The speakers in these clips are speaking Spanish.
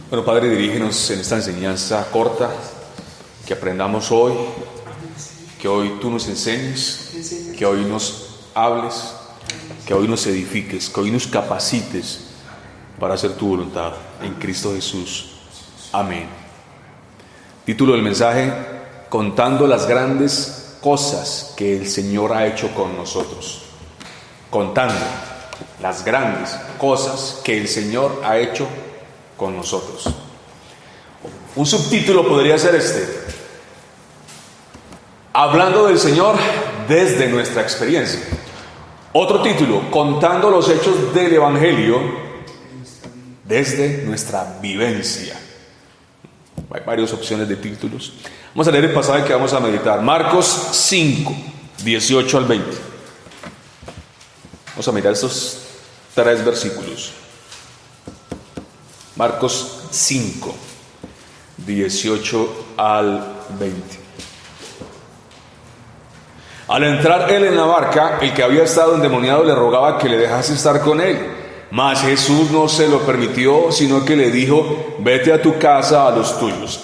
Bueno, Padre, dirígenos en esta enseñanza corta, que aprendamos hoy, que hoy tú nos enseñes, que hoy nos hables, que hoy nos edifiques, que hoy nos capacites para hacer tu voluntad en Cristo Jesús. Amén. Título del mensaje: contando las grandes cosas que el Señor ha hecho con nosotros. Contando las grandes cosas que el Señor ha hecho con nosotros. Un subtítulo podría ser este: hablando del Señor desde nuestra experiencia. Otro título: contando los hechos del Evangelio desde nuestra vivencia. Hay varias opciones de títulos. Vamos a leer el pasaje que vamos a meditar. Marcos 5, 18 al 20. Vamos a mirar estos 3 versículos. Marcos 5, 18 al 20. Al entrar él en la barca, el que había estado endemoniado le rogaba que le dejase estar con él. Mas Jesús no se lo permitió, sino que le dijo: vete a tu casa, a los tuyos,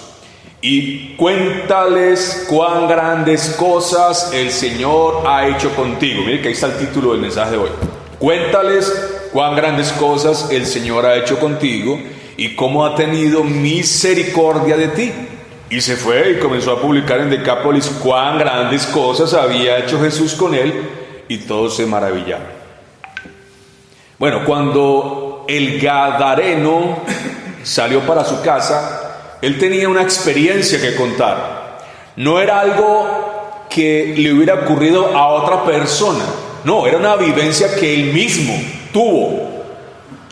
y cuéntales cuán grandes cosas el Señor ha hecho contigo. Mire que ahí está el título del mensaje de hoy. Cuéntales cuán grandes cosas el Señor ha hecho contigo y cómo ha tenido misericordia de ti. Y se fue y comenzó a publicar en Decápolis cuán grandes cosas había hecho Jesús con él, y todos se maravillaron. Bueno, cuando el gadareno salió para su casa, él tenía una experiencia que contar. No era algo que le hubiera ocurrido a otra persona, no, era una vivencia que él mismo tuvo.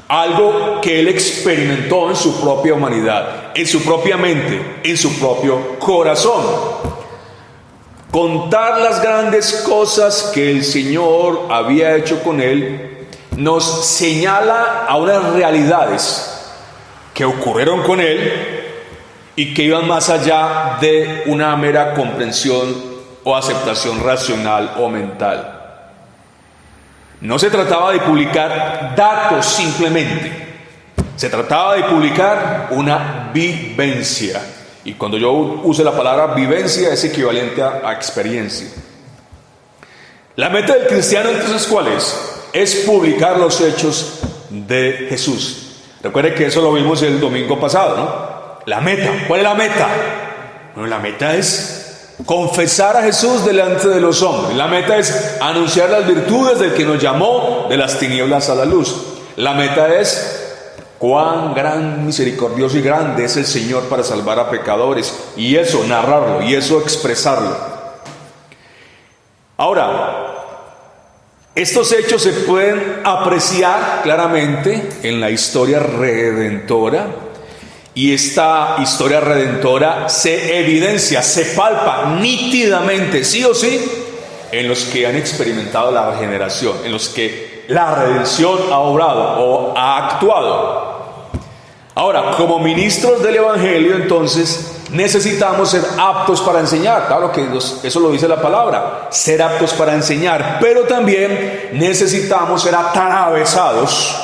Algo que él experimentó en su propia humanidad, en su propia mente, en su propio corazón. Contar las grandes cosas que el Señor había hecho con él nos señala a unas realidades que ocurrieron con él y que iban más allá de una mera comprensión o aceptación racional o mental. No se trataba de publicar datos simplemente, se trataba de publicar una vivencia. Y cuando yo use la palabra vivencia es equivalente a experiencia. La meta del cristiano entonces, ¿cuál es? Es publicar los hechos de Jesús. Recuerde que eso lo vimos el domingo pasado, ¿no? La meta, ¿cuál es la meta? Bueno, la meta es confesar a Jesús delante de los hombres. La meta es anunciar las virtudes del que nos llamó de las tinieblas a la luz. La meta es cuán gran, misericordioso y grande es el Señor para salvar a pecadores, y eso narrarlo, y eso expresarlo. Ahora, estos hechos se pueden apreciar claramente en la historia redentora. Y esta historia redentora se evidencia, se palpa nítidamente, sí o sí, en los que han experimentado la regeneración, en los que la redención ha obrado o ha actuado. Ahora, como ministros del Evangelio, entonces, necesitamos ser aptos para enseñar. Claro que eso lo dice la palabra, ser aptos para enseñar, pero también necesitamos ser atravesados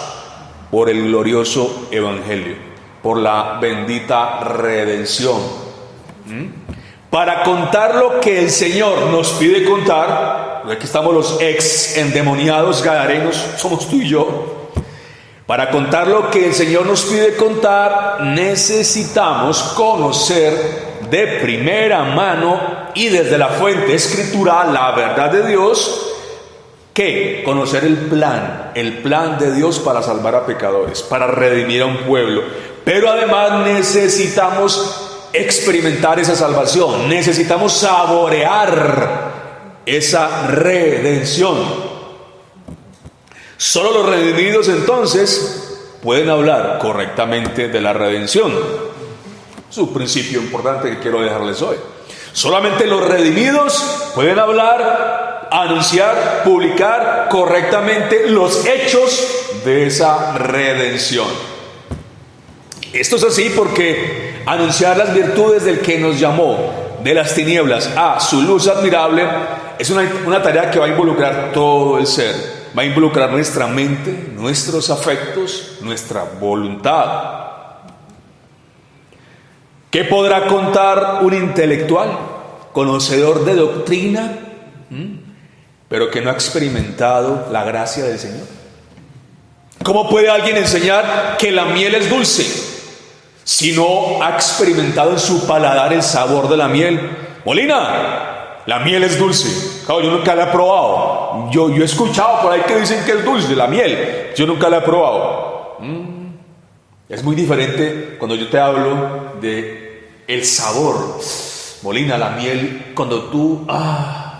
por el glorioso Evangelio, por la bendita redención, para contar lo que el Señor nos pide contar. Aquí estamos los ex endemoniados gadarenos, somos tú y yo. Para contar lo que el Señor nos pide contar, necesitamos conocer de primera mano y desde la fuente escritural la verdad de Dios. ¿Qué? Conocer el plan de Dios para salvar a pecadores, para redimir a un pueblo. Pero además necesitamos experimentar esa salvación, necesitamos saborear esa redención. Solo los redimidos entonces pueden hablar correctamente de la redención. Es un principio importante que quiero dejarles hoy. Solamente los redimidos pueden hablar, anunciar, publicar correctamente los hechos de esa redención. Esto es así porque anunciar las virtudes del que nos llamó de las tinieblas a su luz admirable es una tarea que va a involucrar todo el ser. Va a involucrar nuestra mente, nuestros afectos, nuestra voluntad. ¿Qué podrá contar un intelectual, conocedor de doctrina, pero que no ha experimentado la gracia del Señor? ¿Cómo puede alguien enseñar que la miel es dulce si no ha experimentado en su paladar el sabor de la miel? Molina, la miel es dulce. Claro, yo nunca la he probado. Yo he escuchado por ahí que dicen que es dulce la miel. Yo nunca la he probado. Es muy diferente cuando yo te hablo de el sabor. Molina, la miel, cuando tú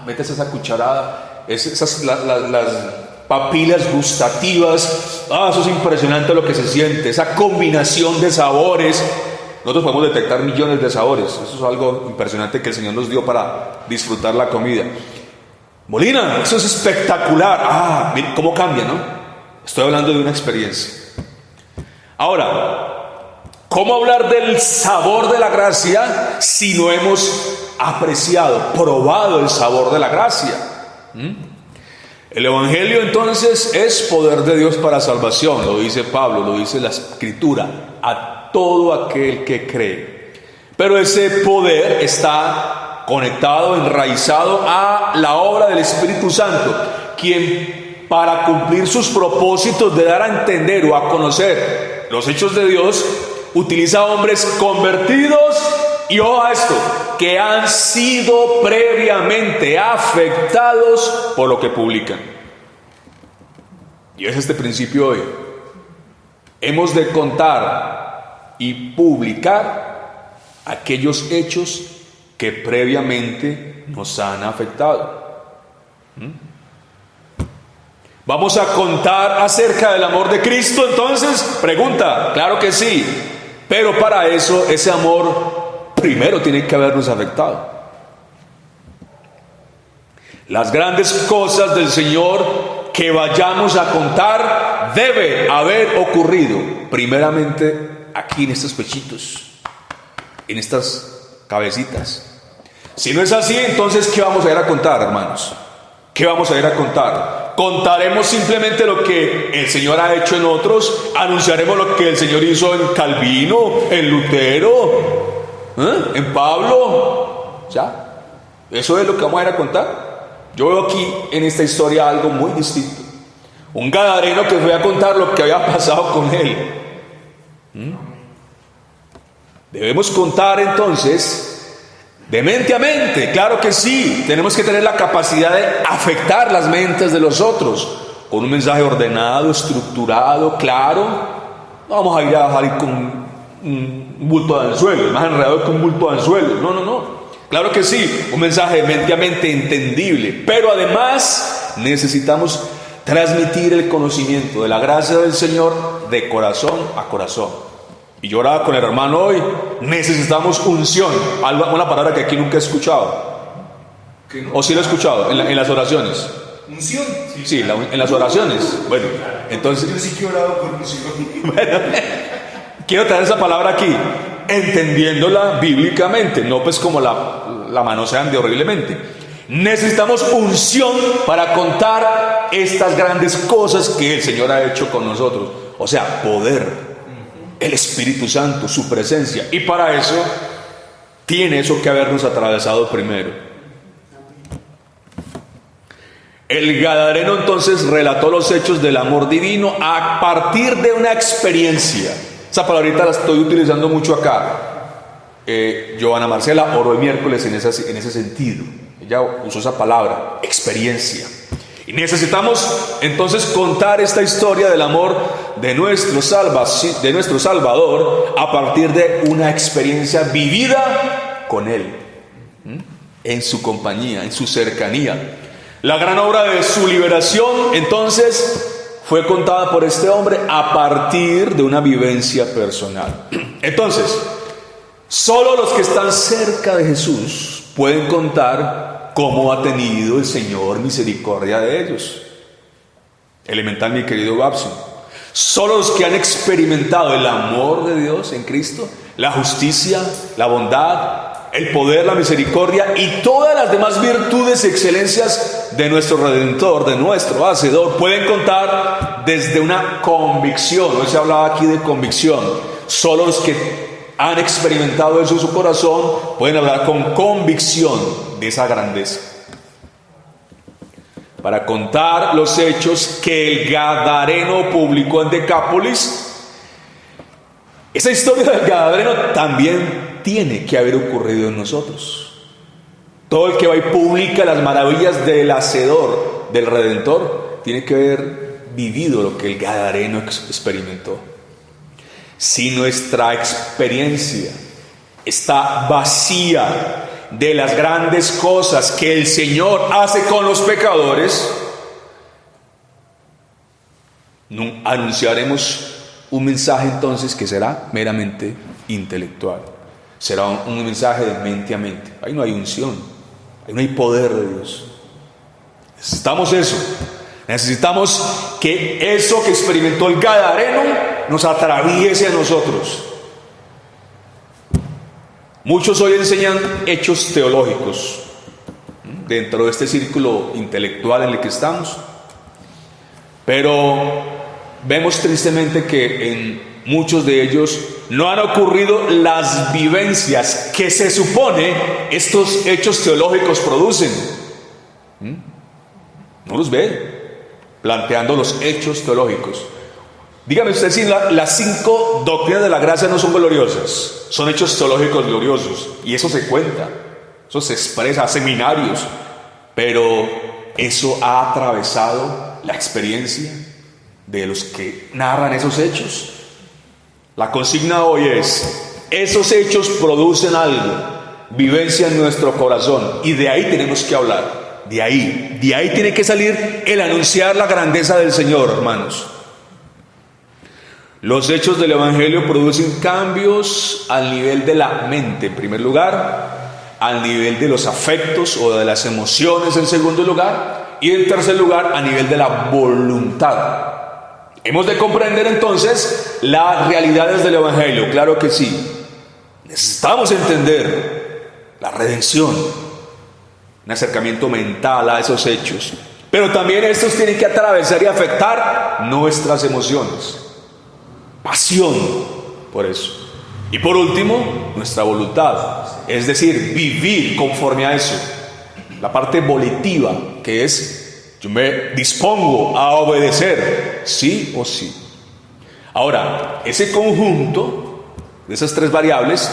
metes esa cucharada, las papilas gustativas, eso es impresionante lo que se siente, esa combinación de sabores. Nosotros podemos detectar millones de sabores. Eso es algo impresionante que el Señor nos dio para disfrutar la comida. Molina, eso es espectacular. Mira cómo cambia, ¿no? Estoy hablando de una experiencia. Ahora, ¿cómo hablar del sabor de la gracia si no hemos apreciado, probado el sabor de la gracia? El Evangelio entonces es poder de Dios para salvación, lo dice Pablo, lo dice la Escritura, a todo aquel que cree. Pero ese poder está conectado, enraizado a la obra del Espíritu Santo, quien para cumplir sus propósitos de dar a entender o a conocer los hechos de Dios, utiliza hombres convertidos y ojo a esto, que han sido previamente afectados por lo que publican. Y es este principio hoy. Hemos de contar y publicar aquellos hechos que previamente nos han afectado. ¿Vamos a contar acerca del amor de Cristo entonces? Pregunta, claro que sí. Pero para eso ese amor primero tiene que habernos afectado. Las grandes cosas del Señor que vayamos a contar debe haber ocurrido primeramente aquí en estos pechitos, en estas cabecitas. Si no es así, entonces ¿qué vamos a ir a contar, hermanos? ¿Qué vamos a ir a contar? Contaremos simplemente lo que el Señor ha hecho en otros, anunciaremos lo que el Señor hizo en Calvino, en Lutero, en Pablo. ¿Ya? Eso es lo que vamos a ir a contar. Yo veo aquí en esta historia algo muy distinto. Un gadareno que fue a contar lo que había pasado con él. Debemos contar entonces de mente a mente, claro que sí. Tenemos que tener la capacidad de afectar las mentes de los otros con un mensaje ordenado, estructurado, claro. No vamos a ir a salir con un bulto de anzuelo, más enredado que un bulto de anzuelo. No. Claro que sí, un mensaje de mente a mente entendible, pero además necesitamos transmitir el conocimiento de la gracia del Señor de corazón a corazón. Y yo oraba con el hermano hoy, necesitamos unción, una palabra que aquí nunca he escuchado. ¿O sí lo he escuchado en las oraciones? ¿Unción? Sí, en las oraciones. Bueno, entonces... Yo sí que he orado por unción. Bueno, quiero traer esa palabra aquí, entendiéndola bíblicamente, no pues como la manosean de horriblemente. Necesitamos unción para contar estas grandes cosas que el Señor ha hecho con nosotros. O sea, poder. El Espíritu Santo, su presencia. Y para eso tiene eso que habernos atravesado primero. El gadareno entonces relató los hechos del amor divino a partir de una experiencia. Esa palabrita la estoy utilizando mucho acá. Giovanna Marcela oró el miércoles en ese sentido. Ella usó esa palabra, experiencia. Y necesitamos entonces contar esta historia del amor de nuestro Salvador a partir de una experiencia vivida con Él, en su compañía, en su cercanía. La gran obra de su liberación entonces fue contada por este hombre a partir de una vivencia personal. Entonces, solo los que están cerca de Jesús pueden contar cómo ha tenido el Señor misericordia de ellos. Elemental, mi querido Babson. Solo los que han experimentado el amor de Dios en Cristo, la justicia, la bondad, el poder, la misericordia y todas las demás virtudes y excelencias de nuestro Redentor, de nuestro Hacedor, pueden contar desde una convicción. Hoy se hablaba aquí de convicción. Solo los que han experimentado eso en su corazón, pueden hablar con convicción de esa grandeza. Para contar los hechos que el Gadareno publicó en Decápolis, esa historia del Gadareno también tiene que haber ocurrido en nosotros. Todo el que va y publica las maravillas del Hacedor, del Redentor, tiene que haber vivido lo que el Gadareno experimentó. Si nuestra experiencia está vacía de las grandes cosas que el Señor hace con los pecadores, anunciaremos un mensaje entonces que será meramente intelectual. Será un mensaje de mente a mente. Ahí no hay unción, ahí no hay poder de Dios. Necesitamos eso. Necesitamos que eso que experimentó el Gadareno nos atraviese a nosotros. Muchos hoy enseñan hechos teológicos dentro de este círculo intelectual en el que estamos, pero vemos tristemente que en muchos de ellos no han ocurrido las vivencias que se supone estos hechos teológicos producen. No los ve planteando los hechos teológicos. Dígame usted si las 5 doctrinas de la gracia no son gloriosas, son hechos teológicos gloriosos, y eso se cuenta, eso se expresa a seminarios, pero eso ha atravesado la experiencia de los que narran esos hechos. La consigna hoy es: esos hechos producen algo, vivencia en nuestro corazón, y de ahí tenemos que hablar. De ahí tiene que salir el anunciar la grandeza del Señor, hermanos. Los hechos del Evangelio producen cambios al nivel de la mente, en primer lugar, al nivel de los afectos o de las emociones, en segundo lugar, y en tercer lugar, a nivel de la voluntad. Hemos de comprender entonces las realidades del Evangelio, claro que sí. Necesitamos entender la redención, un acercamiento mental a esos hechos, pero también estos tienen que atravesar y afectar nuestras emociones, pasión por eso, y por último nuestra voluntad, es decir, vivir conforme a eso, la parte volitiva, que es: yo me dispongo a obedecer sí o sí. Ahora, ese conjunto de esas 3 variables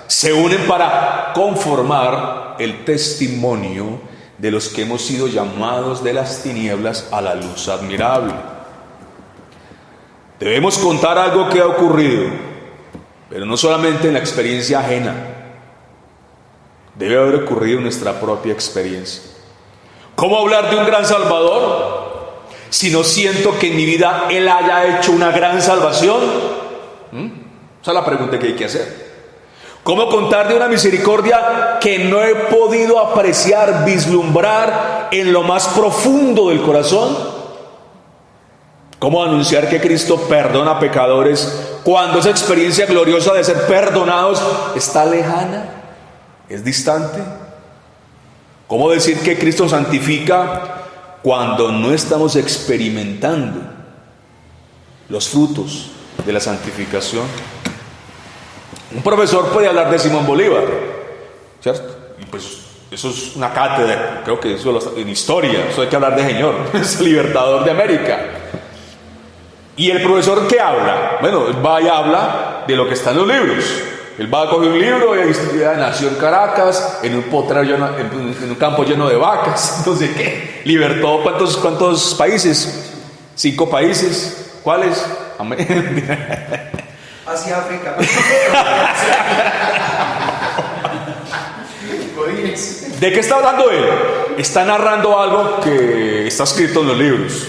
se unen para conformar el testimonio de los que hemos sido llamados de las tinieblas a la luz admirable. Debemos contar algo que ha ocurrido, pero no solamente en la experiencia ajena. Debe haber ocurrido en nuestra propia experiencia. ¿Cómo hablar de un gran Salvador si no siento que en mi vida Él haya hecho una gran salvación? Esa es la pregunta que hay que hacer. ¿Cómo contar de una misericordia que no he podido apreciar, vislumbrar en lo más profundo del corazón? ¿Cómo anunciar que Cristo perdona a pecadores cuando esa experiencia gloriosa de ser perdonados está lejana, es distante? ¿Cómo decir que Cristo santifica cuando no estamos experimentando los frutos de la santificación? Un profesor puede hablar de Simón Bolívar, ¿cierto? Y pues eso es una cátedra, creo que eso en historia, eso hay que hablar de Señor, es el libertador de América. ¿Y el profesor qué habla? Bueno, él va y habla de lo que está en los libros. Él va a coger un libro y nació en Caracas, en un potrero lleno, en un campo lleno de vacas. Entonces, ¿qué? Libertó ¿cuántos países? 5 países. ¿Cuáles? Hacia África. ¿De qué está hablando él? Está narrando algo que está escrito en los libros.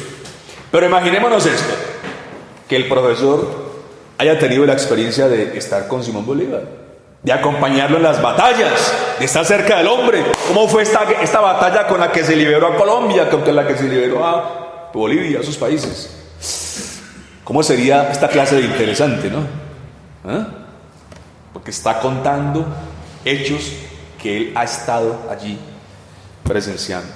Pero imaginémonos esto: que el profesor haya tenido la experiencia de estar con Simón Bolívar, de acompañarlo en las batallas, de estar cerca del hombre. ¿Cómo fue esta batalla con la que se liberó a Colombia, con la que se liberó a Bolivia, a esos países? ¿Cómo sería esta clase de interesante, no? Porque está contando hechos que él ha estado allí presenciando.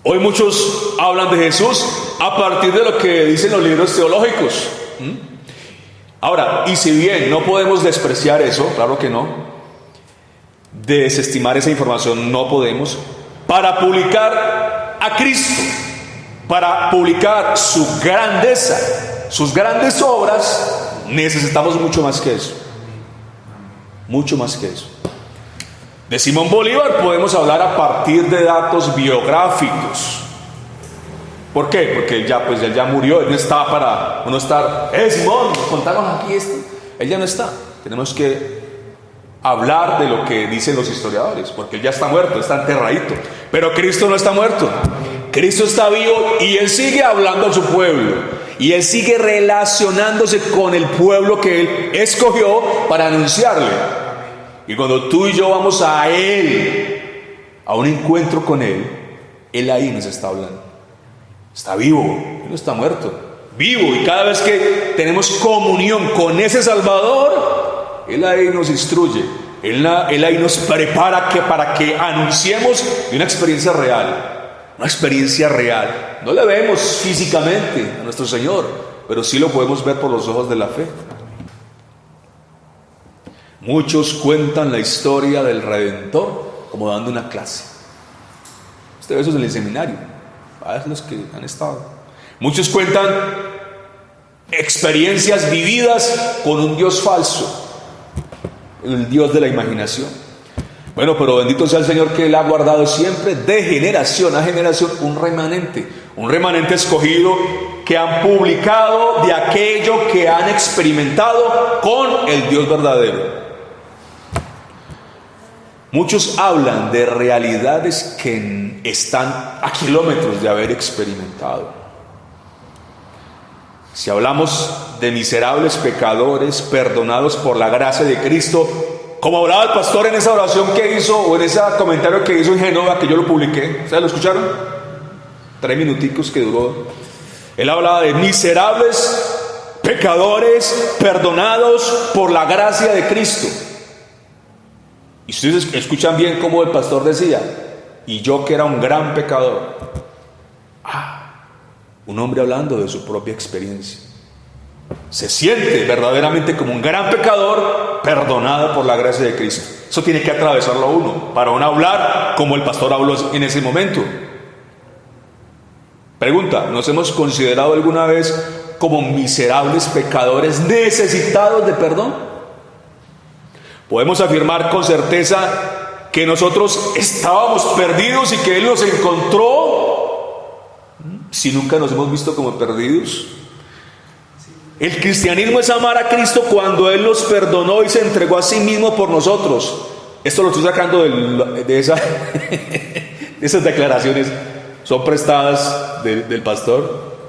Hoy muchos hablan de Jesús a partir de lo que dicen los libros teológicos. Ahora, y si bien no podemos despreciar eso, claro que no, desestimar esa información no podemos, para publicar a Cristo, para publicar su grandeza, sus grandes obras, necesitamos mucho más que eso. Mucho más que eso. De Simón Bolívar podemos hablar a partir de datos biográficos. ¿Por qué? Porque él ya murió, él no está para uno estar, Simón, contanos aquí esto. Él ya no está. Tenemos que hablar de lo que dicen los historiadores, porque él ya está muerto, está enterradito. Pero Cristo no está muerto. Cristo está vivo y él sigue hablando a su pueblo. Y él sigue relacionándose con el pueblo que él escogió para anunciarle. Y cuando tú y yo vamos a él, a un encuentro con él ahí nos está hablando. Está vivo, él no está muerto. Vivo, y cada vez que tenemos comunión con ese Salvador, él ahí nos instruye. Él ahí nos prepara para que anunciemos de una experiencia real. Una experiencia real. No le vemos físicamente a nuestro Señor, pero sí lo podemos ver por los ojos de la fe. Muchos cuentan la historia del Redentor como dando una clase. Usted ve eso en el seminario, a los que han estado. Muchos cuentan experiencias vividas con un Dios falso, el Dios de la imaginación. Bueno, pero bendito sea el Señor que Él ha guardado siempre de generación a generación un remanente escogido que han publicado de aquello que han experimentado con el Dios verdadero. Muchos hablan de realidades que están a kilómetros de haber experimentado. Si hablamos de miserables pecadores perdonados por la gracia de Cristo, como hablaba el pastor en esa oración que hizo, o en ese comentario que hizo en Génova, que yo lo publiqué, ¿ustedes lo escucharon? 3 minuticos que duró. Él hablaba de miserables pecadores perdonados por la gracia de Cristo. Y ustedes escuchan bien cómo el pastor decía, y yo que era un gran pecador. Un hombre hablando de su propia experiencia. Se siente verdaderamente como un gran pecador perdonado por la gracia de Cristo. Eso tiene que atravesarlo a uno para uno hablar como el pastor habló en ese momento. Pregunta, ¿nos hemos considerado alguna vez como miserables pecadores necesitados de perdón? Podemos afirmar con certeza que nosotros estábamos perdidos y que Él nos encontró, si nunca nos hemos visto como perdidos. El cristianismo es amar a Cristo cuando Él nos perdonó y se entregó a sí mismo por nosotros. Esto lo estoy sacando de esas declaraciones. Son prestadas del pastor.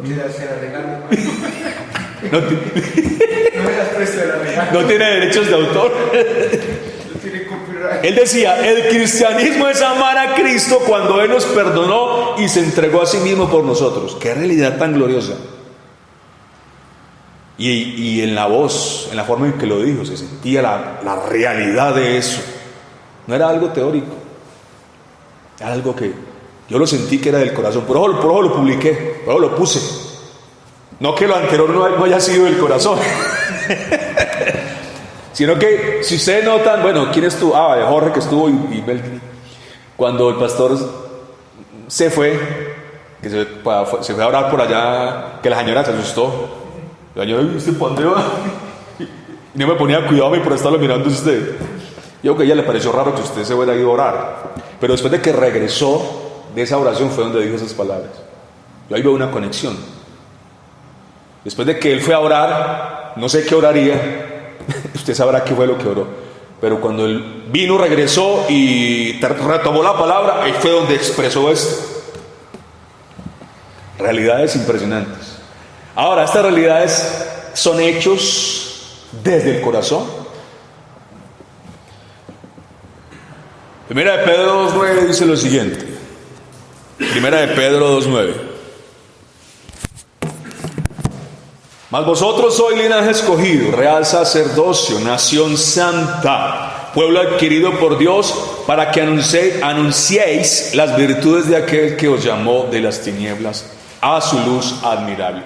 No tiene derechos de autor. Él decía, el cristianismo es amar a Cristo cuando Él nos perdonó y se entregó a sí mismo por nosotros. Qué realidad tan gloriosa. Y en la voz, en la forma en que lo dijo, se sentía la realidad de eso. No era algo teórico, era algo que yo lo sentí que era del corazón. Por eso lo publiqué, por eso lo puse. No que lo anterior no haya sido del corazón, sino que si ustedes notan, bueno, ¿quién estuvo? Jorge que estuvo y Melvin. Cuando el pastor se fue, que se fue a orar por allá, que la señora se asustó. La señora, ¿usted para dónde va? Y no me ponía cuidado por estarlo mirando usted. Yo creo que a ella le pareció raro que usted se hubiera ido a orar. Pero después de que regresó de esa oración fue donde dijo esas palabras. Yo ahí veo una conexión. Después de que él fue a orar, no sé qué oraría, usted sabrá qué fue lo que oró. Pero cuando él vino, regresó y retomó la palabra, ahí fue donde expresó esto. Realidades impresionantes. Ahora, estas realidades son hechos desde el corazón. Primera de Pedro 2.9 dice lo siguiente. Primera de Pedro 2.9. Mas vosotros sois linaje escogido, real sacerdocio, nación santa, pueblo adquirido por Dios, para que anunciéis las virtudes de aquel que os llamó de las tinieblas a su luz admirable.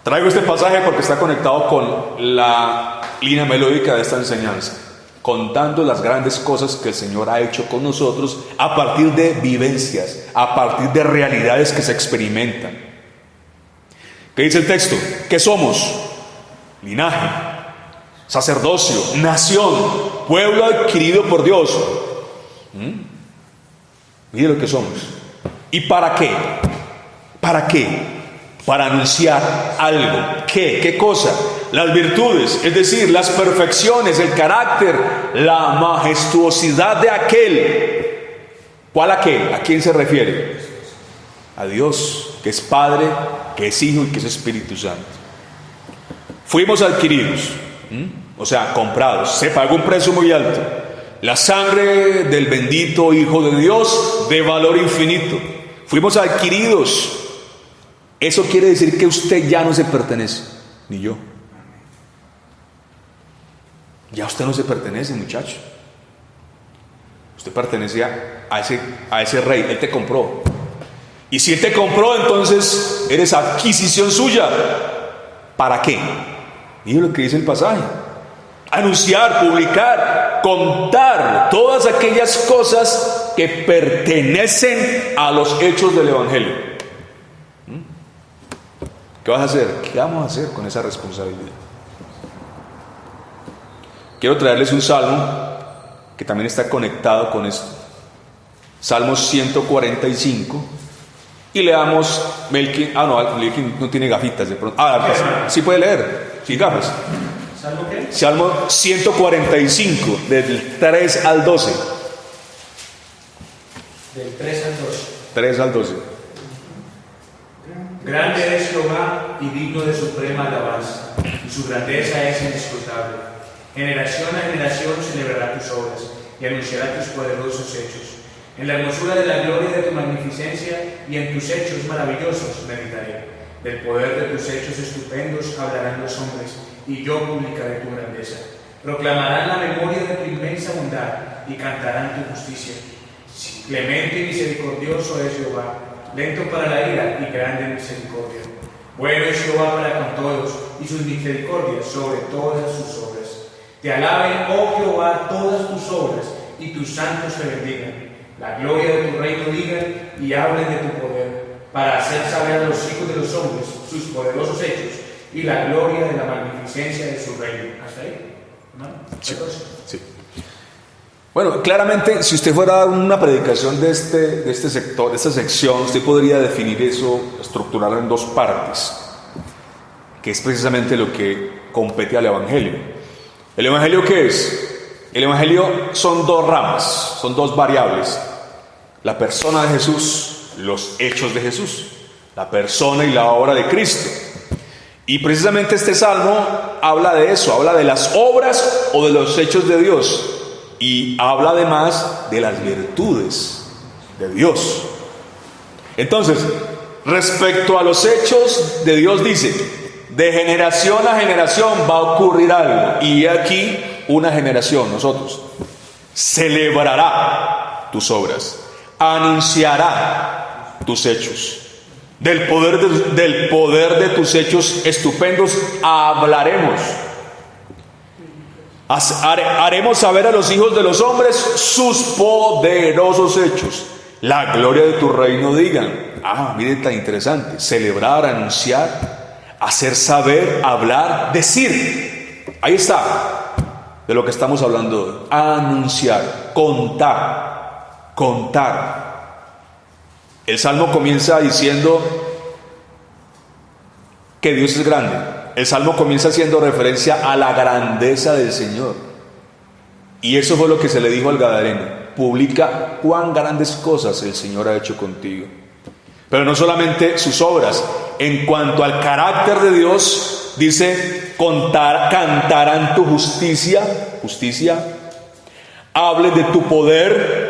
Traigo este pasaje porque está conectado con la línea melódica de esta enseñanza, contando las grandes cosas que el Señor ha hecho con nosotros a partir de vivencias, a partir de realidades que se experimentan. ¿Qué dice el texto? ¿Qué somos? Linaje, sacerdocio, nación, pueblo adquirido por Dios. Mire lo que somos. ¿Y para qué? ¿Para qué? Para anunciar algo. ¿Qué? ¿Qué cosa? Las virtudes, es decir, las perfecciones, el carácter, la majestuosidad de aquel. ¿Cuál aquel? ¿A quién se refiere? A Dios, que es Padre, que es Hijo y que es Espíritu Santo. Fuimos adquiridos, o sea, comprados. Se pagó un precio muy alto. La sangre del bendito Hijo de Dios, de valor infinito. Fuimos adquiridos. Eso quiere decir que usted ya no se pertenece, ni yo. Ya usted no se pertenece, muchacho. Usted pertenece a ese rey. Él te compró. Y si Él te compró, entonces eres adquisición suya. ¿Para qué? Mire lo que dice el pasaje. Anunciar, publicar, contar todas aquellas cosas que pertenecen a los hechos del Evangelio. ¿Qué vas a hacer? ¿Qué vamos a hacer con esa responsabilidad? Quiero traerles un salmo que también está conectado con esto. Salmo 145. Y leamos Melkin. Melkin no tiene gafitas de pronto. Sí puede leer, sin gafas. ¿Salmo qué? Salmo 145, del 3 al 12. Del 3 al 12. 3 al 12. Grande es Jehová y digno de suprema alabanza, y su grandeza es inescrutable. Generación a generación celebrará tus obras y anunciará tus poderosos hechos. En la hermosura de la gloria de tu magnificencia y en tus hechos maravillosos meditaré. Del poder de tus hechos estupendos hablarán los hombres, y yo publicaré tu grandeza. Proclamarán la memoria de tu inmensa bondad y cantarán tu justicia. Clemente y misericordioso es Jehová, lento para la ira y grande en misericordia. Bueno es Jehová para con todos, y sus misericordias sobre todas sus obras. Te alaben, oh Jehová, todas tus obras, y tus santos te bendigan. La gloria de tu reino digan, y hablen de tu poder, para hacer saber a los hijos de los hombres sus poderosos hechos, y la gloria de la magnificencia de su reino. ¿Hasta ahí? ¿No? Sí. Bueno, claramente, si usted fuera a dar una predicación de este sector, de esta sección, usted podría definir eso, estructurarlo en dos partes, que es precisamente lo que compete al Evangelio. ¿El Evangelio qué es? El Evangelio son dos ramas, son dos variables: la persona de Jesús, los hechos de Jesús, la persona y la obra de Cristo. Y precisamente este salmo habla de eso, habla de las obras o de los hechos de Dios. Y habla además de las virtudes de Dios. Entonces, respecto a los hechos de Dios, dice: de generación a generación va a ocurrir algo. Y aquí una generación, nosotros, celebrará tus obras, anunciará tus hechos. Del poder de tus hechos estupendos hablaremos. Haremos saber a los hijos de los hombres sus poderosos hechos. La gloria de tu reino digan. Miren tan interesante. Celebrar, anunciar, hacer saber, hablar, decir. Ahí está de lo que estamos hablando hoy. Anunciar, contar. El Salmo comienza diciendo que Dios es grande. El Salmo comienza haciendo referencia a la grandeza del Señor. Y eso fue lo que se le dijo al gadareno: publica cuán grandes cosas el Señor ha hecho contigo. Pero no solamente sus obras. En cuanto al carácter de Dios, dice: cantarán tu justicia, hable de tu poder,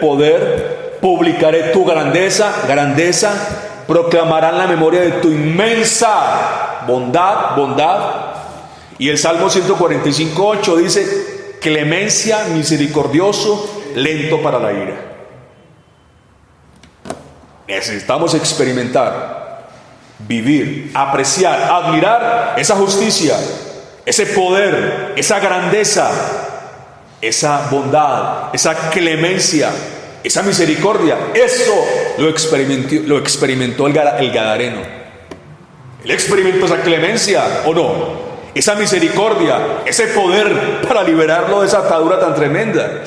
publicaré tu grandeza, proclamarán la memoria de tu inmensa bondad. Y el Salmo 145:8 dice: clemencia, misericordioso, lento para la ira. Necesitamos experimentar vivir, apreciar, admirar esa justicia, ese poder, esa grandeza, esa bondad, esa clemencia, esa misericordia. Eso lo experimentó el Gadareno. Él experimentó esa clemencia, ¿o no? Esa misericordia, ese poder para liberarlo de esa atadura tan tremenda.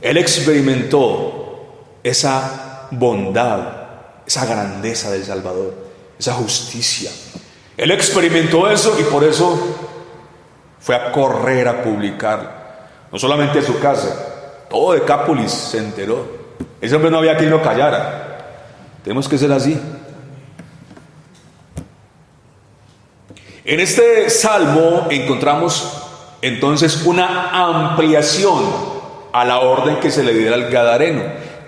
Él experimentó esa bondad, esa grandeza del Salvador, esa justicia. Él experimentó eso y por eso fue a correr a publicarlo. No solamente en su casa, todo Decápolis se enteró. Ese hombre no había quien lo callara. Tenemos que ser así. En este salmo encontramos entonces una ampliación a la orden que se le dio al Gadareno.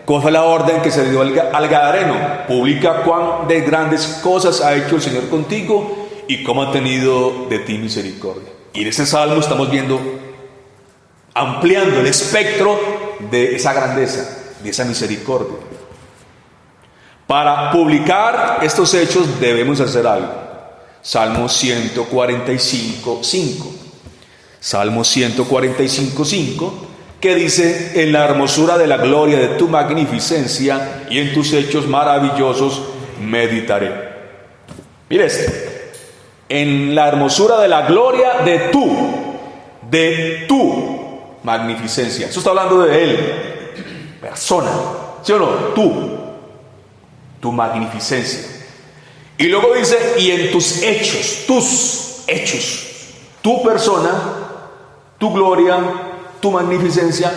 ¿Cuál fue la orden que se le dio al Gadareno? Publica cuán de grandes cosas ha hecho el Señor contigo y cómo ha tenido de ti misericordia. Y en este salmo estamos viendo, ampliando el espectro de esa grandeza, de esa misericordia. Para publicar estos hechos debemos hacer algo. Salmo 145:5. Salmo 145:5, que dice: en la hermosura de la gloria de tu magnificencia y en tus hechos maravillosos meditaré. Mire esto: en la hermosura de la gloria de tu magnificencia. Eso está hablando de él, persona, ¿sí o no? Tu magnificencia. Y luego dice: y en tus hechos, tu persona, tu gloria, tu magnificencia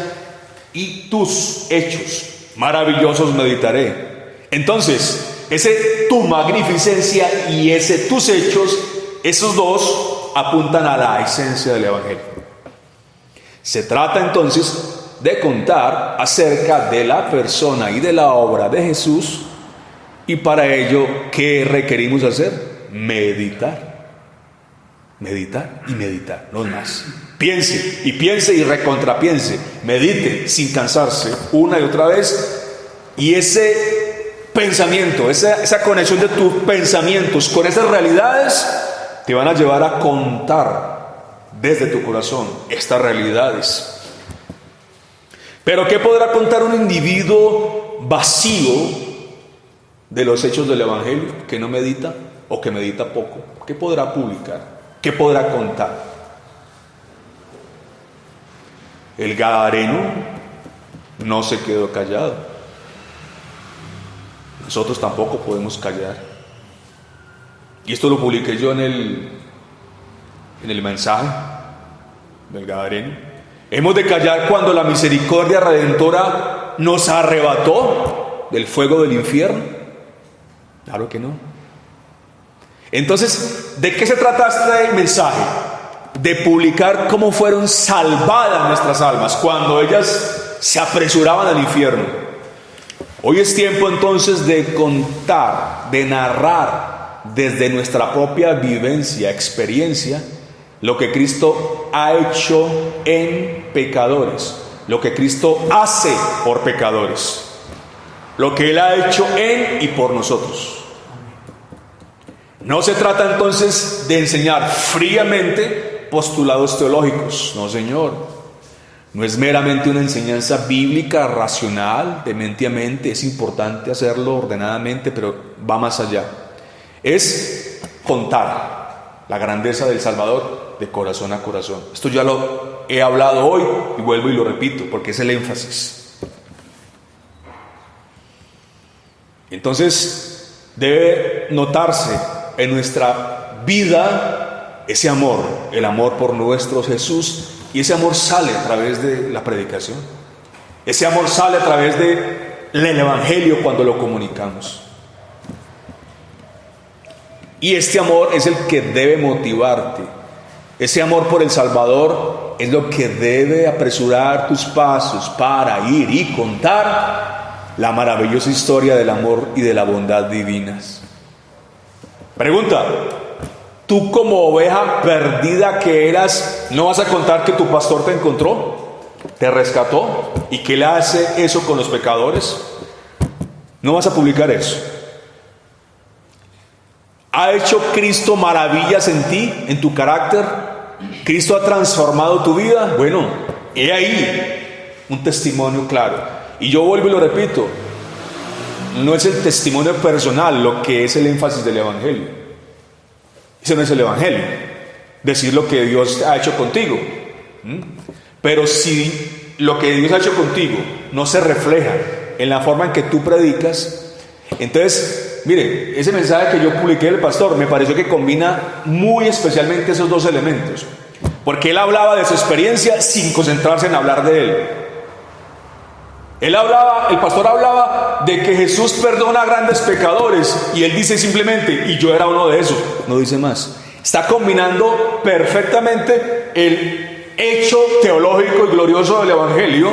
y tus hechos maravillosos meditaré. Entonces, ese tu magnificencia y ese tus hechos, esos dos apuntan a la esencia del Evangelio. Se trata entonces de contar acerca de la persona y de la obra de Jesús. Y para ello, ¿qué requerimos hacer? Meditar y meditar, no más. Piense y recontrapiense, medite sin cansarse una y otra vez. Y ese pensamiento, esa conexión de tus pensamientos con esas realidades te van a llevar a contar desde tu corazón estas realidades. Pero ¿qué podrá contar un individuo vacío de los hechos del Evangelio, que no medita o que medita poco? ¿Qué podrá publicar? ¿Qué podrá contar? El Gadareno no se quedó callado. Nosotros tampoco podemos callar. Y esto lo publiqué yo en el mensaje del Gadareno. Hemos de callar cuando la misericordia redentora nos arrebató del fuego del infierno. Claro que no. Entonces, ¿de qué se trata este mensaje? De publicar cómo fueron salvadas nuestras almas cuando ellas se apresuraban al infierno. Hoy es tiempo entonces de contar, de narrar desde nuestra propia vivencia, experiencia, lo que Cristo ha hecho en pecadores, lo que Cristo hace por pecadores, lo que Él ha hecho en y por nosotros. No se trata entonces de enseñar fríamente postulados teológicos. No, señor. No es meramente una enseñanza bíblica racional, de mente a mente. Es importante hacerlo ordenadamente, pero va más allá. Es contar la grandeza del Salvador de corazón a corazón. Esto ya lo he hablado hoy y vuelvo y lo repito, porque es el énfasis. Entonces, debe notarse en nuestra vida ese amor, el amor por nuestro Jesús, y ese amor sale a través de la predicación. Ese amor sale a través del Evangelio cuando lo comunicamos. Y este amor es el que debe motivarte. Ese amor por el Salvador es lo que debe apresurar tus pasos para ir y contar la maravillosa historia del amor y de la bondad divinas. Pregunta: tú como oveja perdida que eras, ¿no vas a contar que tu pastor te encontró, te rescató y que Él hace eso con los pecadores? ¿No vas a publicar eso? ¿Ha hecho Cristo maravillas en ti, en tu carácter? ¿Cristo ha transformado tu vida? Bueno, he ahí un testimonio claro. Y yo vuelvo y lo repito, no es el testimonio personal lo que es el énfasis del Evangelio. Ese no es el Evangelio, decir lo que Dios ha hecho contigo. Pero si lo que Dios ha hecho contigo no se refleja en la forma en que tú predicas, entonces, mire, ese mensaje que yo publiqué del pastor me pareció que combina muy especialmente esos dos elementos, porque él hablaba de su experiencia sin concentrarse en hablar de él. El pastor hablaba de que Jesús perdona a grandes pecadores, y él dice simplemente, y yo era uno de esos, no dice más. Está combinando perfectamente el hecho teológico y glorioso del Evangelio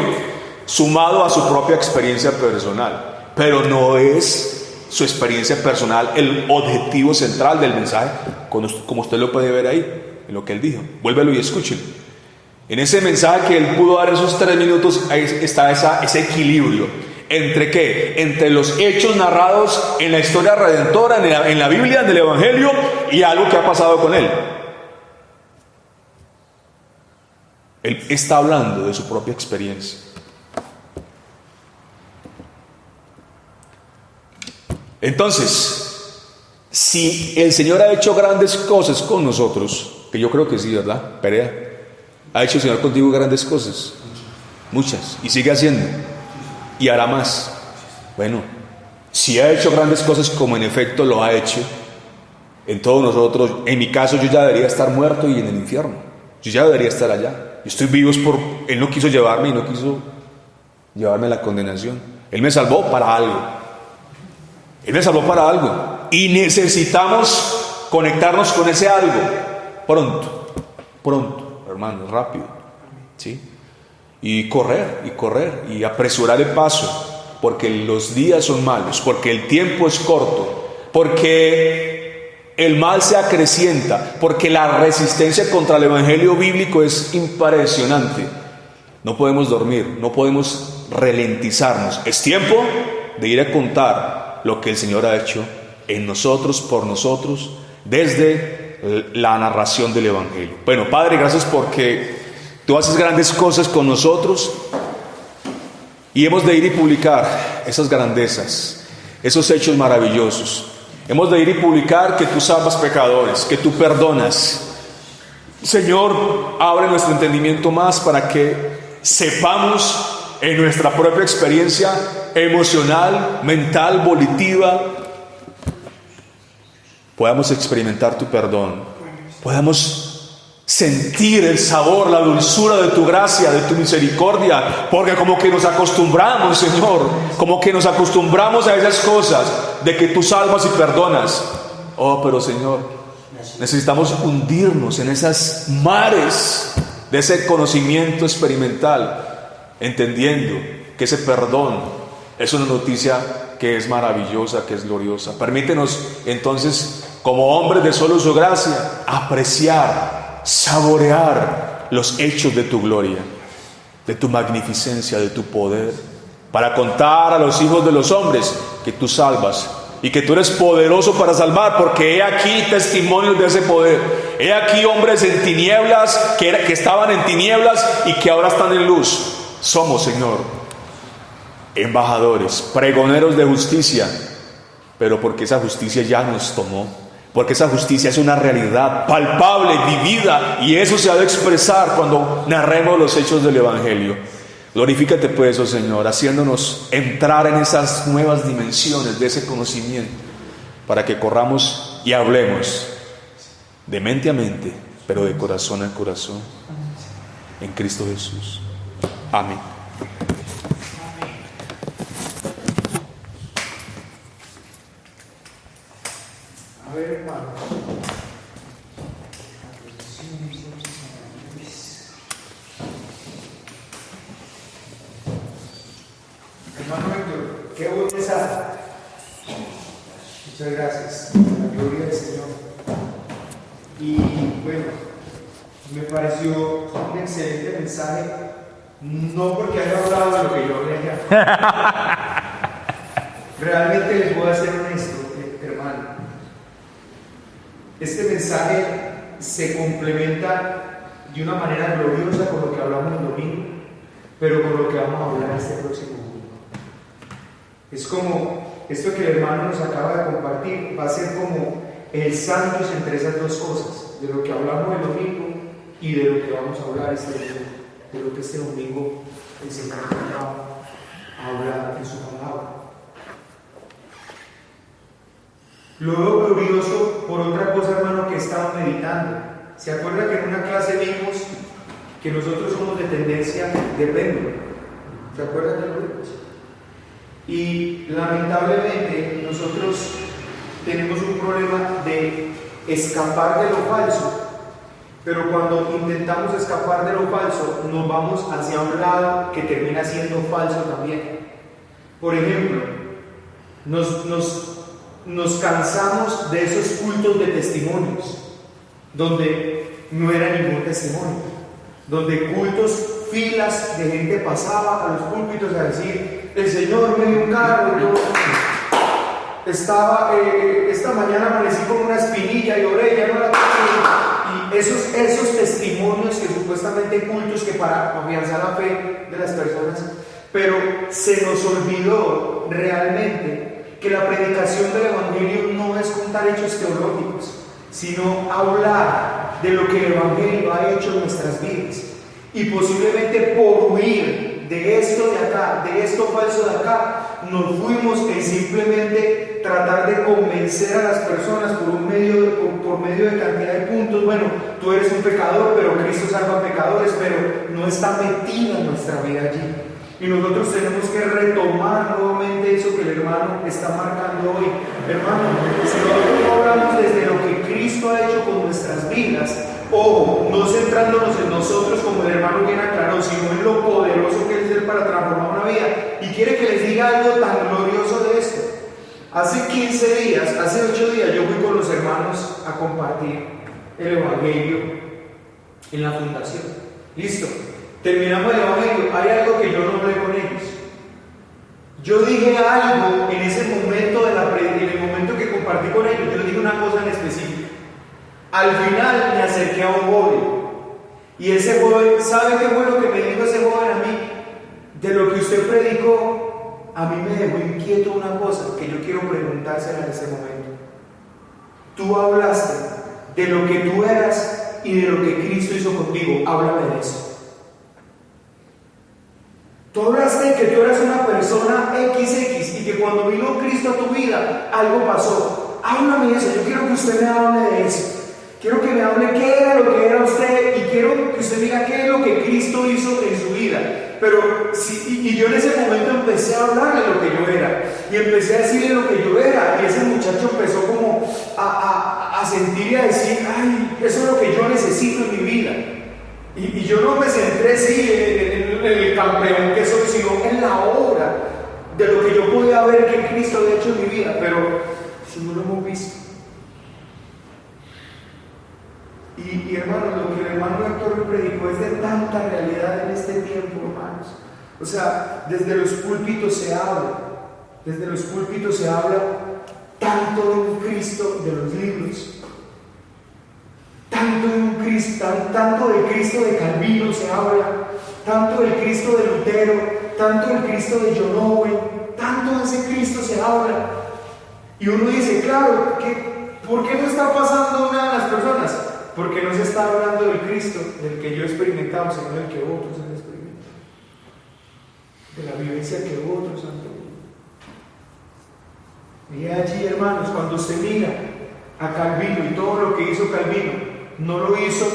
sumado a su propia experiencia personal, pero no es su experiencia personal el objetivo central del mensaje, como usted lo puede ver ahí en lo que él dijo. Vuélvelo y escúchelo. En ese mensaje que él pudo dar esos 3 minutos, ahí está ese equilibrio. ¿Entre qué? Entre los hechos narrados en la historia redentora, en la Biblia, en el Evangelio, y algo que ha pasado con él. Él está hablando de su propia experiencia. Muchas. Si el Señor ha hecho grandes cosas con nosotros, que yo creo que sí, ¿verdad? Perea. ¿Ha hecho el Señor contigo grandes cosas? Muchas. Y sigue haciendo. Y hará más. Bueno, si ha hecho grandes cosas como en efecto lo ha hecho en todos nosotros, en mi caso yo ya debería estar muerto y en el infierno. Yo ya debería estar allá. Yo estoy vivo por... Él no quiso llevarme y no quiso llevarme a la condenación. Él me salvó para algo. Él me salvó para algo. Y necesitamos conectarnos con ese algo. Pronto, hermanos, rápido. ¿Sí? Y correr, y apresurar el paso. Porque los días son malos, porque el tiempo es corto, porque el mal se acrecienta, porque la resistencia contra el evangelio bíblico es impresionante. No podemos dormir, no podemos ralentizarnos. Es tiempo de ir a contar lo que el Señor ha hecho en nosotros, por nosotros, desde la narración del evangelio. Bueno, Padre, gracias porque tú haces grandes cosas con nosotros. Y hemos de ir y publicar esas grandezas, esos hechos maravillosos. Hemos de ir y publicar que tú salvas pecadores, que tú perdonas. Señor, abre nuestro entendimiento más para que sepamos en nuestra propia experiencia emocional, mental, volitiva, podamos experimentar tu perdón, podamos sentir el sabor, la dulzura de tu gracia, de tu misericordia, porque como que nos acostumbramos, Señor, como que nos acostumbramos a esas cosas, de que tú salvas y perdonas. Oh, pero Señor, necesitamos hundirnos en esas mares de ese conocimiento experimental, entendiendo que ese perdón es una noticia que es maravillosa, que es gloriosa. Permítenos entonces, como hombres de solo su gracia, apreciar, saborear los hechos de tu gloria, de tu magnificencia, de tu poder, para contar a los hijos de los hombres que tú salvas y que tú eres poderoso para salvar, porque he aquí testimonios de ese poder. He aquí hombres en tinieblas que estaban en tinieblas y que ahora están en luz. Somos, Señor, embajadores, pregoneros de justicia, pero porque esa justicia ya nos tomó. Porque esa justicia es una realidad palpable, vivida, y eso se ha de expresar cuando narremos los hechos del evangelio. Glorifícate pues, oh Señor, haciéndonos entrar en esas nuevas dimensiones de ese conocimiento, para que corramos y hablemos de mente a mente, pero de corazón a corazón, en Cristo Jesús. Amén. A ver, hermano. Hermano Héctor, qué buen mensaje. Muchas gracias. La gloria del Señor. Y bueno, me pareció un excelente mensaje, no porque haya hablado de lo que yo hablé ya. Realmente les voy a ser honesto, hermano. este mensaje se complementa de una manera gloriosa con lo que hablamos el domingo, pero con lo que vamos a hablar este próximo domingo. Es como esto que el hermano nos acaba de compartir, va a ser como el sándwich entre esas dos cosas, de lo que hablamos el domingo y de lo que vamos a hablar este domingo, de lo que este domingo el Señor va a hablar en su palabra. Lo veo glorioso por otra cosa, hermano, que estaba meditando. ¿Se acuerda que en una clase vimos que nosotros somos de tendencia de péndulo? ¿Se acuerdan de lo que vimos? Y lamentablemente nosotros tenemos un problema de escapar de lo falso, pero cuando intentamos escapar de lo falso nos vamos hacia un lado que termina siendo falso también. Por ejemplo, nos cansamos de esos cultos de testimonios donde no era ningún testimonio, donde cultos, filas de gente pasaba a los púlpitos a decir: el Señor me dio un carro, yo esta mañana amanecí con una espinilla y oré, ya no la tengo. Y esos testimonios que supuestamente cultos que para afianzar la fe de las personas, pero se nos olvidó realmente que la predicación del Evangelio no es contar hechos teológicos, sino hablar de lo que el Evangelio ha hecho en nuestras vidas. Y posiblemente por huir de esto de acá, de esto falso de acá, nos fuimos en simplemente tratar de convencer a las personas por medio de cantidad de puntos. Bueno, tú eres un pecador, pero Cristo salva a pecadores, pero no está metida en nuestra vida allí. Y nosotros tenemos que retomar nuevamente eso que el hermano está marcando hoy. Hermano, si nosotros hablamos desde lo que Cristo ha hecho con nuestras vidas, ojo, no centrándonos en nosotros como el hermano bien aclaró, sino en lo poderoso que es Él para transformar una vida. Y quiere que les diga algo tan glorioso de esto. Hace 15 días, hace 8 días, yo fui con los hermanos a compartir el Evangelio en la fundación. Listo. Terminamos el Evangelio, hay algo que yo no hablé con ellos. Yo dije algo en ese momento en el momento que compartí con ellos, yo dije una cosa en específico. Al final me acerqué a un joven, y ese joven, ¿sabe qué fue lo que me dijo ese joven a mí? De lo que usted predicó, a mí me dejó inquieto una cosa que yo quiero preguntársela en este momento. Tú hablaste de lo que tú eras y de lo que Cristo hizo contigo, háblame de eso. Tú hablaste de que tú eras una persona XX y que cuando vino Cristo a tu vida, algo pasó. Háblame de eso, yo quiero que usted me hable de eso. Quiero que me hable qué era lo que era usted y quiero que usted diga qué es lo que Cristo hizo en su vida. Pero y yo en ese momento empecé a hablarle lo que yo era y empecé a decirle lo que yo era, y ese muchacho empezó como a sentir y a decir: ay, eso es lo que yo necesito en mi vida. Y yo no me centré en el campeón que soy, sino en la obra de lo que yo podía ver que Cristo había hecho en mi vida. Pero si no lo hemos visto. Y hermanos, lo que el hermano Héctor predicó es de tanta realidad en este tiempo, hermanos. O sea, desde los púlpitos se habla tanto de un Cristo de los libros, tanto del Cristo de Calvino se habla, tanto del Cristo de Lutero, tanto del Cristo de John Owen, tanto de ese Cristo se habla. Y uno dice, claro, ¿por qué no está pasando nada a las personas? Porque no se está hablando del Cristo del que yo he experimentado, sino del que otros han experimentado, de la vivencia que otros han tenido. Y allí, hermanos, cuando usted mira a Calvino y todo lo que hizo Calvino, no lo hizo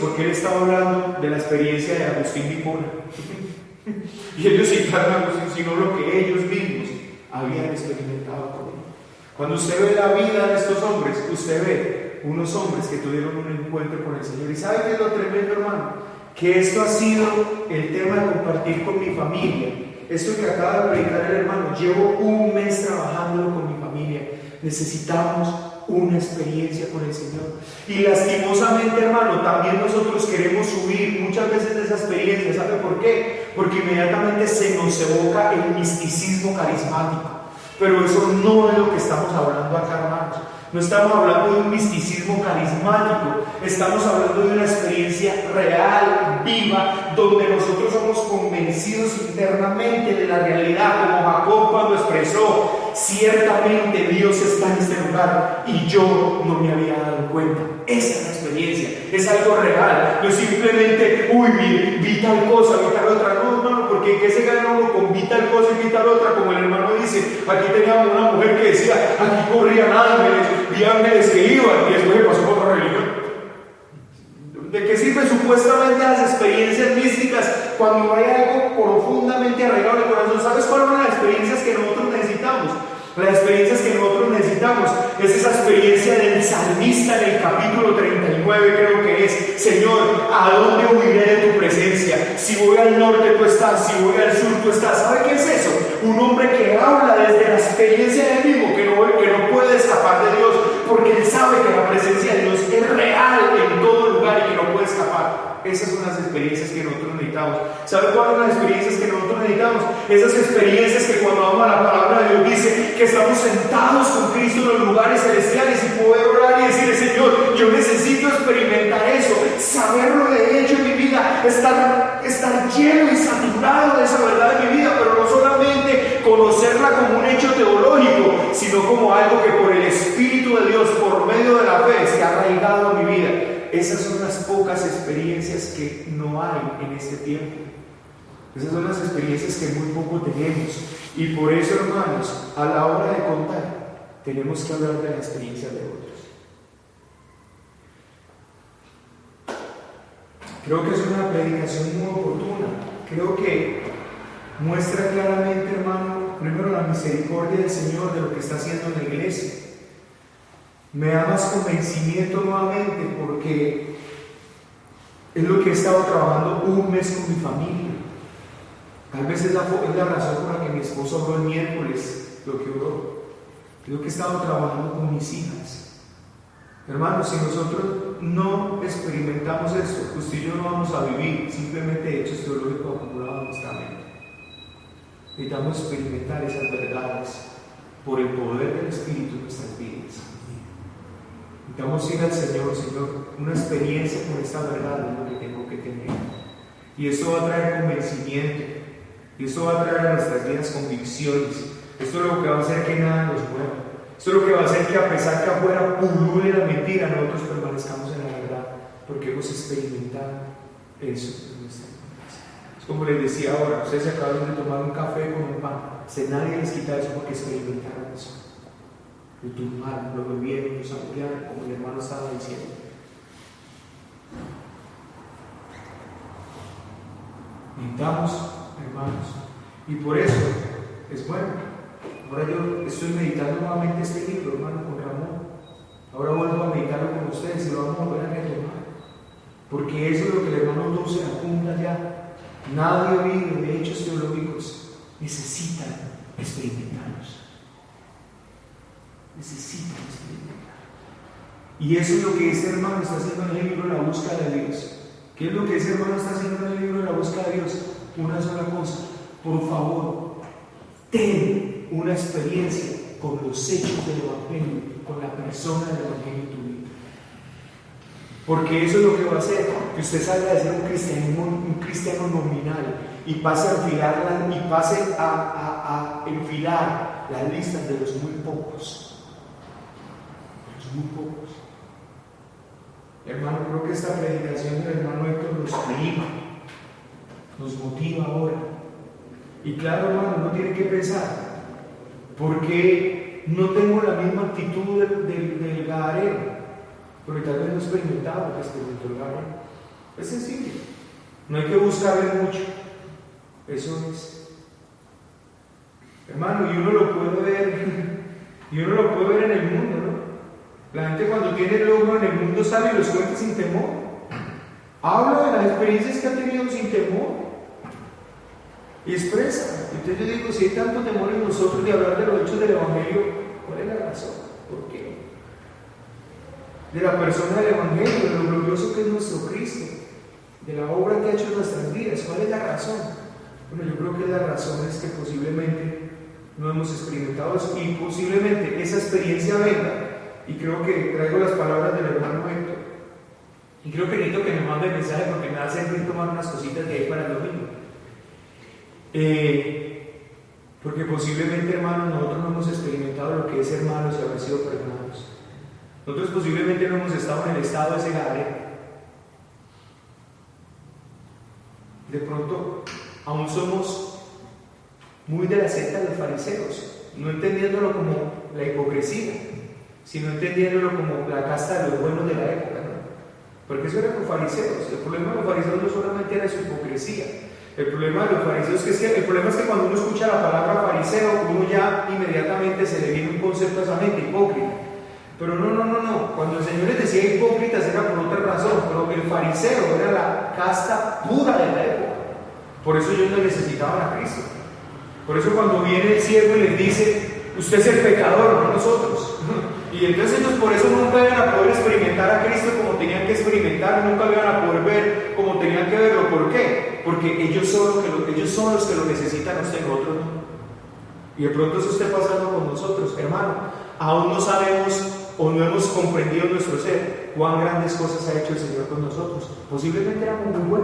porque él estaba hablando de la experiencia de Agustín de Hipona. Y ellos citaron a Agustín, sino lo que ellos mismos habían experimentado con él. Cuando usted ve la vida de estos hombres, usted ve unos hombres que tuvieron un encuentro con el Señor. ¿Y sabe qué es lo tremendo, hermano? Que esto ha sido el tema de compartir con mi familia. Esto que acaba de predicar el hermano, llevo un mes trabajándolo con mi familia. Necesitamos una experiencia con el Señor. Y lastimosamente, hermano, también nosotros queremos huir muchas veces de esa experiencia. ¿Sabe por qué? Porque inmediatamente se nos evoca el misticismo carismático. Pero eso no es lo que estamos hablando acá, hermanos. No estamos hablando de un misticismo carismático, estamos hablando de una experiencia real, viva, donde nosotros somos convencidos internamente de la realidad, como Jacob cuando expresó: ciertamente Dios está en este lugar y yo no me había dado cuenta. Esa es la experiencia, es algo real, no es simplemente, vi tal cosa, vi tal otra. No, hermano, porque ¿qué se gana uno con vi tal cosa y vi tal otra? Como el hermano dice, aquí teníamos una mujer que decía, aquí corrían ángeles, vi ángeles que iban, y después le pasó por otra religión. ¿De qué sirve supuestamente las experiencias místicas cuando no hay algo profundamente arraigado en el corazón? ¿Sabes cuáles son las experiencias que nosotros necesitamos? Las experiencias que nosotros necesitamos es esa experiencia del salmista en el capítulo 39, creo que es: Señor, ¿a dónde huiré de tu presencia? Si voy al norte tú estás, si voy al sur tú estás. ¿Sabe qué es eso? Un hombre que habla desde la experiencia de él mismo, que no puede escapar de Dios, porque él sabe que la presencia de Dios es real en todo lugar y que no puede escapar. Esas son las experiencias que nosotros necesitamos. ¿Saben cuáles son las experiencias que nosotros necesitamos? Esas experiencias que cuando vamos a la palabra de Dios dice que estamos sentados con Cristo en los lugares celestiales y poder orar y decir: Señor, yo necesito experimentar eso, saberlo de hecho en mi vida, estar lleno y saturado de esa verdad en mi vida, pero no solamente conocerla como un hecho teológico, sino como algo que por el Espíritu de Dios, por medio de la fe, se ha arraigado en mi vida. Esas son las pocas experiencias que no hay en este tiempo. Esas son las experiencias que muy poco tenemos. Y por eso, hermanos, a la hora de contar, tenemos que hablar de la experiencia de otros. Creo que es una predicación muy oportuna. Creo que muestra claramente, hermano, primero la misericordia del Señor de lo que está haciendo en la iglesia. Me da más convencimiento nuevamente porque es lo que he estado trabajando un mes con mi familia. Tal vez es la razón por la que mi esposo habló el miércoles lo que oró. Es lo que he estado trabajando con mis hijas. Hermanos, si nosotros no experimentamos esto, usted y yo no vamos a vivir simplemente hechos teológicos acumulados en nuestra mente. Necesitamos experimentar esas verdades por el poder del Espíritu en nuestras vidas. Necesitamos ir al Señor, una experiencia con esta verdad es lo que tengo que tener. Y eso va a traer convencimiento, y eso va a traer a nuestras vidas convicciones. Esto es lo que va a hacer que nada nos mueva. Esto es lo que va a hacer que, a pesar que afuera pulule la mentira, nosotros permanezcamos en la verdad, porque hemos experimentado eso en nuestra vida. Es como les decía ahora, ustedes se acaban de tomar un café con un pan. Nadie les quita eso porque experimentaron eso. Lo tomaron, lo bebieron, lo saborearon, como mi hermano estaba diciendo. Necesitamos, hermanos, y por eso es bueno. Ahora yo estoy meditando nuevamente este libro, hermano, con Ramón. Ahora vuelvo a meditarlo con ustedes y lo vamos a volver a retomar, porque eso es lo que el hermano Dulce apunta ya. Nadie ha oído de hechos teológicos, necesitan experimentarlos. Necesitan experimentar. Y eso es lo que este hermano está haciendo en el libro de la búsqueda de Dios. ¿Qué es lo que ese hermano está haciendo en el libro de la búsqueda de Dios? Una sola cosa: por favor, ten una experiencia con los hechos del Evangelio, con la persona del Evangelio en tu vida. Porque eso es lo que va a hacer que usted salga de ser un cristiano nominal y pase a enfilar las listas de los muy pocos. Muy pocos. Hermano, creo que esta predicación del hermano Héctor nos anima, nos motiva ahora. Y claro, hermano, uno tiene que pensar: ¿por qué no tengo la misma actitud del Gadareno? Porque tal vez no he experimentado lo que experimentó el Gadareno. Es sencillo, no hay que buscarle mucho. Eso es, hermano, y uno lo puede ver en el mundo, ¿no? La gente cuando tiene logro en el mundo sale y los cuenta sin temor. Habla de las experiencias que ha tenido sin temor y expresa. Entonces yo digo, si hay tanto temor en nosotros de hablar de los hechos del Evangelio, ¿cuál es la razón? ¿Por qué? De la persona del Evangelio, de lo glorioso que es nuestro Cristo, de la obra que ha hecho en nuestras vidas. ¿Cuál es la razón? Bueno, yo creo que la razón es que posiblemente no hemos experimentado eso, y posiblemente esa experiencia venga y creo que traigo las palabras del hermano Héctor. Y creo que necesito que me mande el mensaje porque me va a servir tomar unas cositas de ahí para el domingo. Porque posiblemente, hermanos, nosotros no hemos experimentado lo que es ser malos y haber sido perdonados. Nosotros posiblemente no hemos estado en el estado de ese gadareno. De pronto, aún somos muy de la secta de los fariseos, no entendiéndolo como la hipocresía, sino entendiéndolo como la casta de los buenos de la época, ¿no? Porque eso era con fariseos. El problema de los fariseos no solamente era su hipocresía. El problema de los fariseos el problema es que cuando uno escucha la palabra fariseo, uno ya inmediatamente se le viene un concepto a esa mente, hipócrita. Pero no. Cuando el Señor les decía hipócritas era por otra razón, pero el fariseo era la casta pura de la época. Por eso ellos no necesitaban a Cristo. Por eso cuando viene el siervo y les dice, usted es el pecador, no nosotros. Y entonces ellos por eso nunca iban a poder experimentar a Cristo como tenían que experimentar, nunca iban a poder ver como tenían que verlo. ¿Por qué? Porque ellos son los que lo necesitan a usted, nosotros no. Y de pronto eso esté pasando con nosotros, hermano. Aún no sabemos o no hemos comprendido nuestro ser, cuán grandes cosas ha hecho el Señor con nosotros. Posiblemente éramos muy buenos.